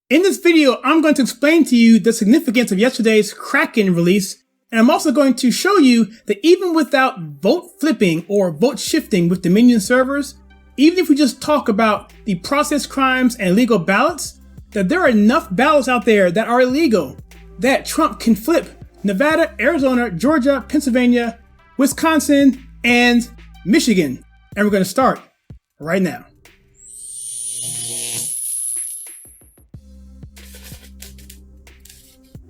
In this video, I'm going to explain to you the significance of yesterday's Kraken release, and I'm also going to show you that even without vote flipping or vote shifting with Dominion servers, even if we just talk about the process crimes and illegal ballots, that there are enough ballots out there that are illegal that Trump can flip Nevada, Arizona, Georgia, Pennsylvania, Wisconsin, and Michigan. And we're going to start right now.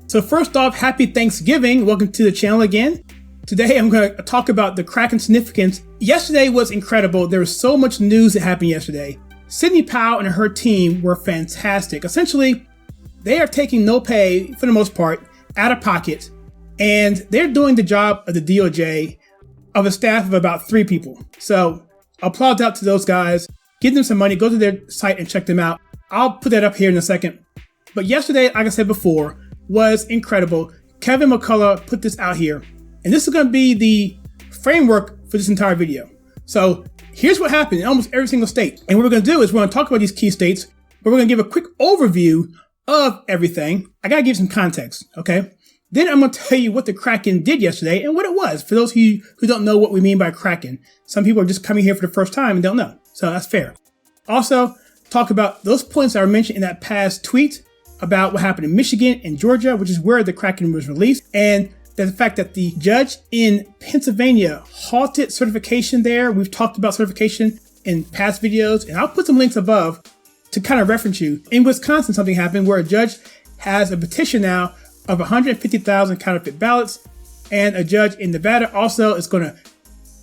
So first off, happy Thanksgiving. Welcome to the channel again. Today I'm going to talk about the Kraken significance. Yesterday was incredible. There was so much news that happened yesterday. Sidney Powell and her team were fantastic. Essentially, they are taking no pay, for the most part, out of pocket, and they're doing the job of the DOJ of a staff of about 3 people. So applause out to those guys. Give them some money. Go to their site and check them out. I'll put that up here in a second. But yesterday, like I said before, was incredible. Kevin McCullough put this out here, and this is going to be the framework for this entire video. So here's what happened in almost every single state. And what we're going to do is we're going to talk about these key states, but we're going to give a quick overview of everything. I got to give some context, okay? Then I'm going to tell you what the Kraken did yesterday and what it was. For those of you who don't know what we mean by Kraken, some people are just coming here for the first time and don't know. So that's fair. Also, talk about those points that were mentioned in that past tweet about what happened in Michigan and Georgia, which is where the Kraken was released, and the fact that the judge in Pennsylvania halted certification there. We've talked about certification in past videos, and I'll put some links above to kind of reference you. In Wisconsin, something happened where a judge has a petition now of 150,000 counterfeit ballots, and a judge in Nevada also is going to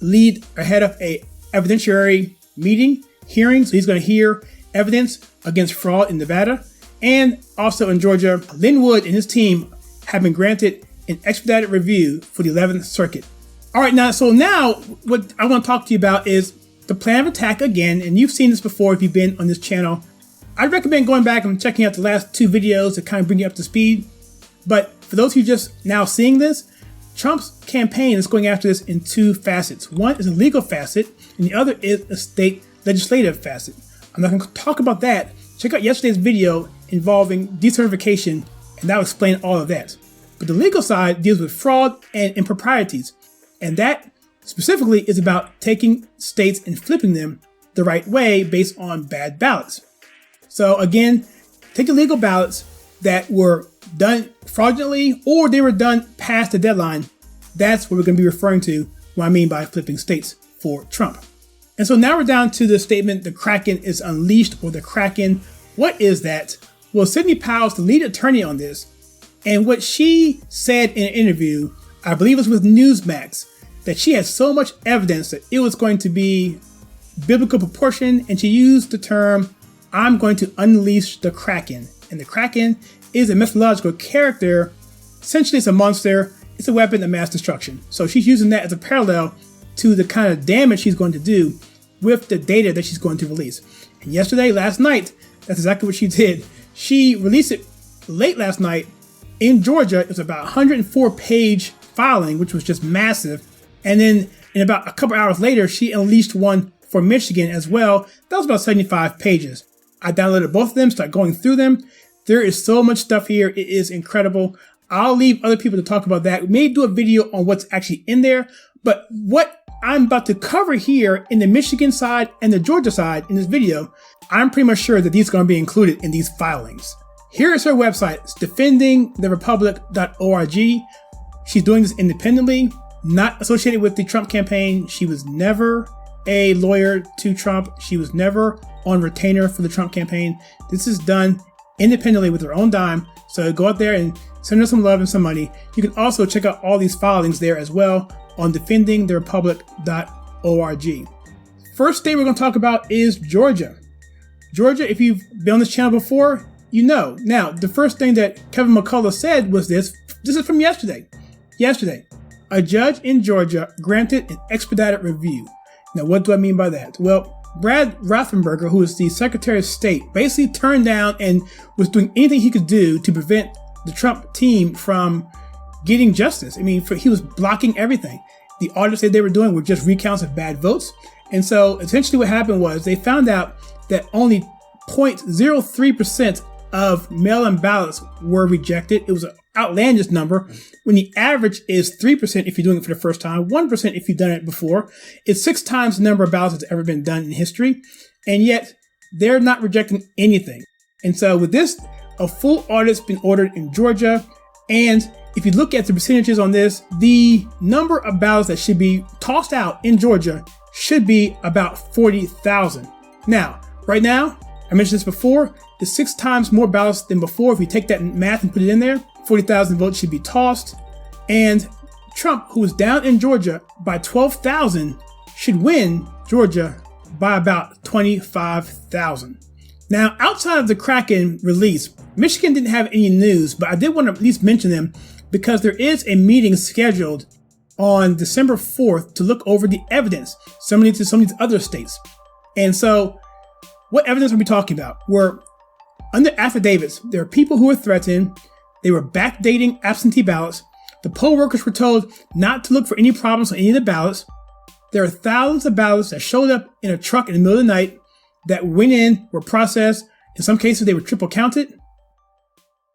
lead ahead of a evidentiary hearing. So he's going to hear evidence against fraud in Nevada. And also in Georgia, Linwood and his team have been granted an expedited review for the 11th Circuit. All right, now what I want to talk to you about is the plan of attack again. And you've seen this before if you've been on this channel. I'd recommend going back and checking out the last 2 videos to kind of bring you up to speed. But for those who just now seeing this, Trump's campaign is going after this in 2 facets. One is a legal facet, and the other is a state legislative facet. I'm not going to talk about that. Check out yesterday's video involving decertification, and that'll explain all of that. But the legal side deals with fraud and improprieties, and that specifically is about taking states and flipping them the right way based on bad ballots. So again, take the legal ballots that were done fraudulently or they were done past the deadline. That's what we're going to be referring to what I mean by flipping states for Trump. And so now we're down to the statement, the Kraken is unleashed, or the Kraken. What is that? Well, Sidney Powell's the lead attorney on this. And what she said in an interview, I believe it was with Newsmax, that she had so much evidence that it was going to be biblical proportion. And she used the term, I'm going to unleash the Kraken. And the Kraken is a mythological character. Essentially, it's a monster. It's a weapon of mass destruction. So she's using that as a parallel to the kind of damage she's going to do with the data that she's going to release. And last night, that's exactly what she did. She released it late last night in Georgia. It was about 104-page filing, which was just massive. And then in about a couple hours later, she unleashed one for Michigan as well. That was about 75 pages. I downloaded both of them, started going through them. There is so much stuff here. It is incredible. I'll leave other people to talk about that. We may do a video on what's actually in there, but what I'm about to cover here in the Michigan side and the Georgia side in this video, I'm pretty much sure that these are going to be included in these filings. Here is her website. It's defendingtherepublic.org. She's doing this independently, not associated with the Trump campaign. She was never a lawyer to Trump. She was never on retainer for the Trump campaign. This is done independently with her own dime. So go out there and send her some love and some money. You can also check out all these filings there as well on defendingtherepublic.org. First state we're going to talk about is Georgia. Georgia, if you've been on this channel before, you know. Now, the first thing that Kevin McCullough said was this is from yesterday. A judge in Georgia granted an expedited review. Now, what do I mean by that? Well, Brad Raffensperger, who is the Secretary of State, basically turned down and was doing anything he could do to prevent the Trump team from getting justice. I mean, he was blocking everything. The audits that they were doing were just recounts of bad votes. And so essentially what happened was they found out that only 0.03% of mail-in ballots were rejected. It was an outlandish number when the average is 3% if you're doing it for the first time, 1% if you've done it before. It's 6 times the number of ballots that's ever been done in history. And yet they're not rejecting anything. And so with this, a full audit's been ordered in Georgia. And if you look at the percentages on this, the number of ballots that should be tossed out in Georgia should be about 40,000. Now, right now, I mentioned this before, it's 6 times more ballots than before. If you take that math and put it in there, 40,000 votes should be tossed. And Trump, who is down in Georgia by 12,000, should win Georgia by about 25,000. Now, outside of the Kraken release, Michigan didn't have any news, but I did want to at least mention them because there is a meeting scheduled on December 4th to look over the evidence, similar to some of these other states. And so, what evidence are we talking about? Were under affidavits, there are people who were threatened. They were backdating absentee ballots. The poll workers were told not to look for any problems on any of the ballots. There are thousands of ballots that showed up in a truck in the middle of the night that went in, were processed. In some cases, they were triple counted.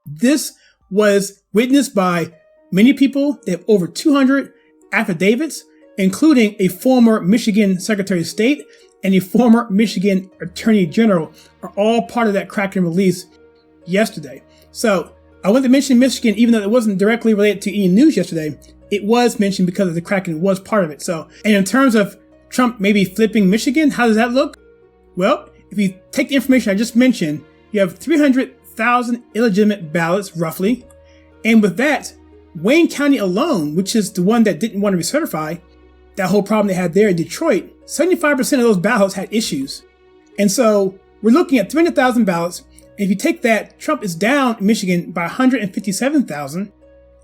This was witnessed by many people. They have over 200 affidavits, including a former Michigan Secretary of State and a former Michigan Attorney General, are all part of that Kraken release yesterday. So I wanted to mention Michigan, even though it wasn't directly related to any news yesterday. It was mentioned because of the Kraken was part of it. So, and in terms of Trump maybe flipping Michigan, how does that look? Well, if you take the information I just mentioned, you have 300,000 illegitimate ballots, roughly. And with that, Wayne County alone, which is the one that didn't want to recertify, that whole problem they had there in Detroit, 75% of those ballots had issues. And so we're looking at 300,000 ballots. And if you take that, Trump is down in Michigan by 157,000.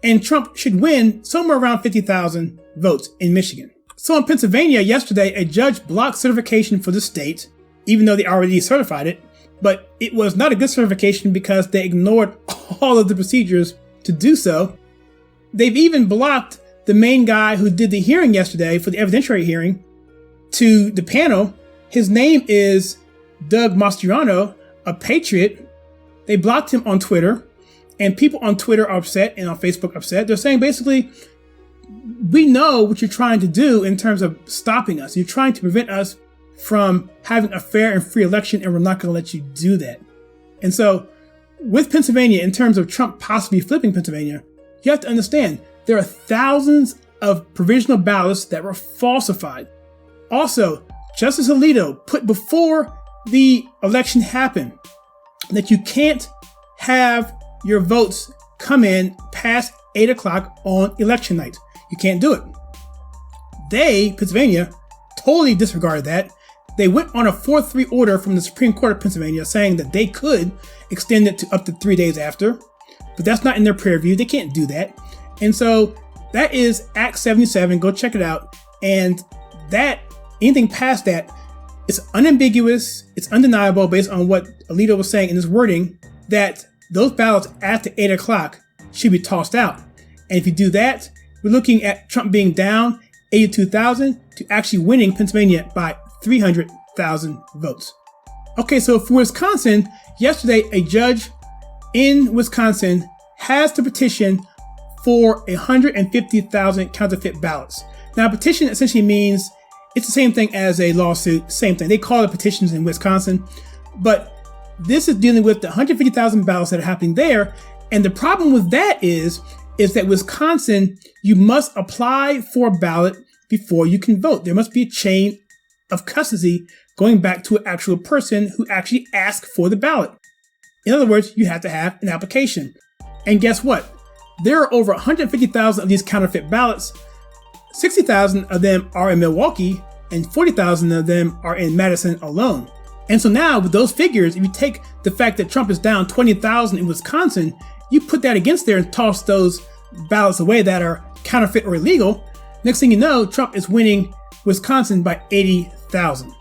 And Trump should win somewhere around 50,000 votes in Michigan. So in Pennsylvania yesterday, a judge blocked certification for the state, even though they already certified it. But it was not a good certification because they ignored all of the procedures to do so. They've even blocked the main guy who did the hearing yesterday for the evidentiary hearing to the panel. His name is Doug Mastriano, a patriot. They blocked him on Twitter. And people on Twitter are upset and on Facebook upset. They're saying basically, we know what you're trying to do in terms of stopping us. You're trying to prevent us from having a fair and free election, and we're not going to let you do that. And so with Pennsylvania, in terms of Trump possibly flipping Pennsylvania, you have to understand there are thousands of provisional ballots that were falsified. Also, Justice Alito put before the election happened that you can't have your votes come in past 8 o'clock on election night. You can't do it. Pennsylvania, totally disregarded that. They went on a 4-3 order from the Supreme Court of Pennsylvania saying that they could extend it to up to 3 days after, but that's not in their prayer view. They can't do that. And so that is Act 77. Go check it out. And that, anything past that, is unambiguous. It's undeniable based on what Alito was saying in his wording that those ballots after 8 o'clock should be tossed out. And if you do that, we're looking at Trump being down 82,000 to actually winning Pennsylvania by 300,000 votes. Okay, so for Wisconsin, yesterday, a judge in Wisconsin has to petition for 150,000 counterfeit ballots. Now, a petition essentially means it's the same thing as a lawsuit, same thing. They call it petitions in Wisconsin, but this is dealing with the 150,000 ballots that are happening there. And the problem with that is that Wisconsin, you must apply for a ballot before you can vote. There must be a chain of custody going back to an actual person who actually asked for the ballot. In other words, you have to have an application. And guess what? There are over 150,000 of these counterfeit ballots. 60,000 of them are in Milwaukee and 40,000 of them are in Madison alone. And so now with those figures, if you take the fact that Trump is down 20,000 in Wisconsin, you put that against there and toss those ballots away that are counterfeit or illegal. Next thing you know, Trump is winning Wisconsin by 80,000.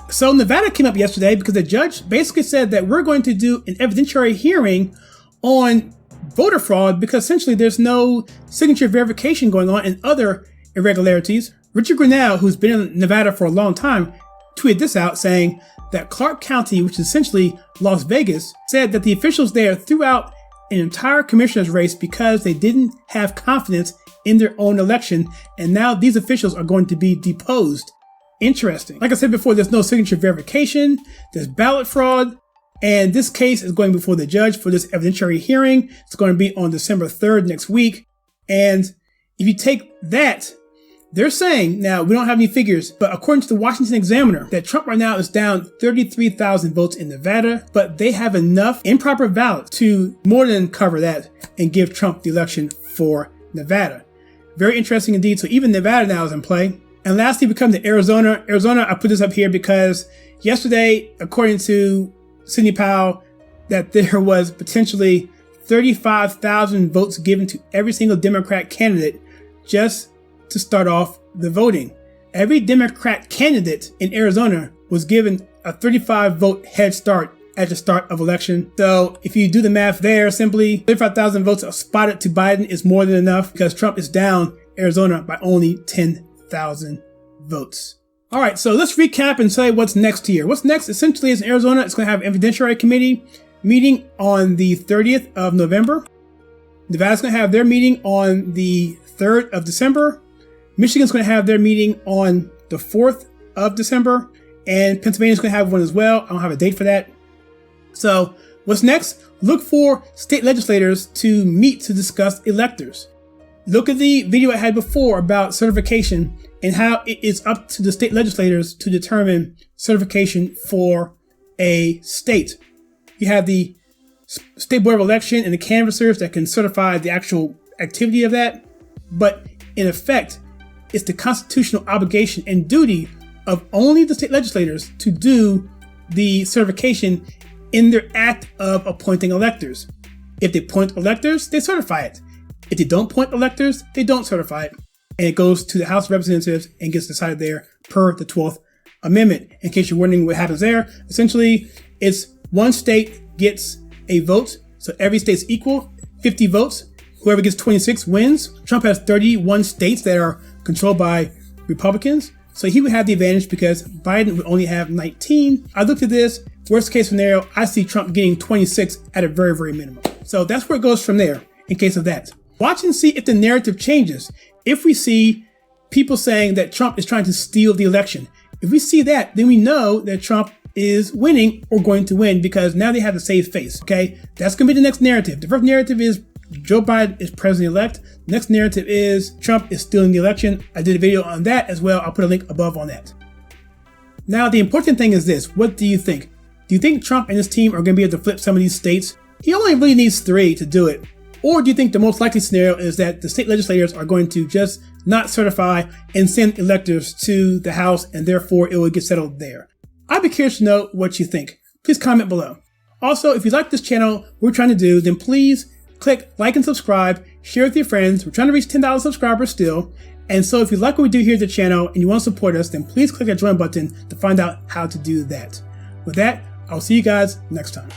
So Nevada came up yesterday because the judge basically said that we're going to do an evidentiary hearing on voter fraud because essentially there's no signature verification going on and other irregularities. Richard Grinnell, who's been in Nevada for a long time, tweeted this out saying that Clark County, which is essentially Las Vegas, said that the officials there threw out an entire commissioner's race because they didn't have confidence in their own election, and now these officials are going to be deposed. Interesting. Like I said before, there's no signature verification, there's ballot fraud, and this case is going before the judge for this evidentiary hearing. It's going to be on December 3rd next week. And if you take that, they're saying, now we don't have any figures, but according to the Washington Examiner, that Trump right now is down 33,000 votes in Nevada, but they have enough improper ballots to more than cover that and give Trump the election for Nevada. Very interesting indeed. So even Nevada now is in play. And lastly, we come to Arizona. Arizona, I put this up here because yesterday, according to Sidney Powell, that there was potentially 35,000 votes given to every single Democrat candidate just to start off the voting. Every Democrat candidate in Arizona was given a 35 vote head start at the start of election. So if you do the math there, simply 35,000 votes spotted to Biden is more than enough because Trump is down Arizona by only 10,000 votes. All right, so let's recap and say what's next here. What's next essentially is in Arizona, it's going to have an evidentiary committee meeting on the 30th of November. Nevada's going to have their meeting on the 3rd of December. Michigan's going to have their meeting on the 4th of December. And Pennsylvania's going to have one as well. I don't have a date for that. So what's next? Look for state legislators to meet to discuss electors. Look at the video I had before about certification and how it is up to the state legislators to determine certification for a state. You have the State Board of Election and the canvassers that can certify the actual activity of that. But in effect, it's the constitutional obligation and duty of only the state legislators to do the certification in their act of appointing electors. If they appoint electors, they certify it. If they don't appoint electors, they don't certify it. And it goes to the House of Representatives and gets decided there per the 12th Amendment. In case you're wondering what happens there, essentially it's one state gets a vote. So every state's equal, 50 votes. Whoever gets 26 wins. Trump has 31 states that are controlled by Republicans. So he would have the advantage because Biden would only have 19. I looked at this, worst case scenario, I see Trump getting 26 at a very, very minimum. So that's where it goes from there in case of that. Watch and see if the narrative changes. If we see people saying that Trump is trying to steal the election, if we see that, then we know that Trump is winning or going to win because now they have to save face, okay? That's going to be the next narrative. The first narrative is Joe Biden is president-elect. The next narrative is Trump is stealing the election. I did a video on that as well. I'll put a link above on that. Now, the important thing is this. What do you think? Do you think Trump and his team are going to be able to flip some of these states? He only really needs 3 to do it. Or do you think the most likely scenario is that the state legislators are going to just not certify and send electors to the House and therefore it will get settled there? I'd be curious to know what you think. Please comment below. Also, if you like this channel, what we're trying to do, then please click like and subscribe, share with your friends. We're trying to reach 10,000 subscribers still. And so if you like what we do here at the channel and you want to support us, then please click that join button to find out how to do that. With that, I'll see you guys next time.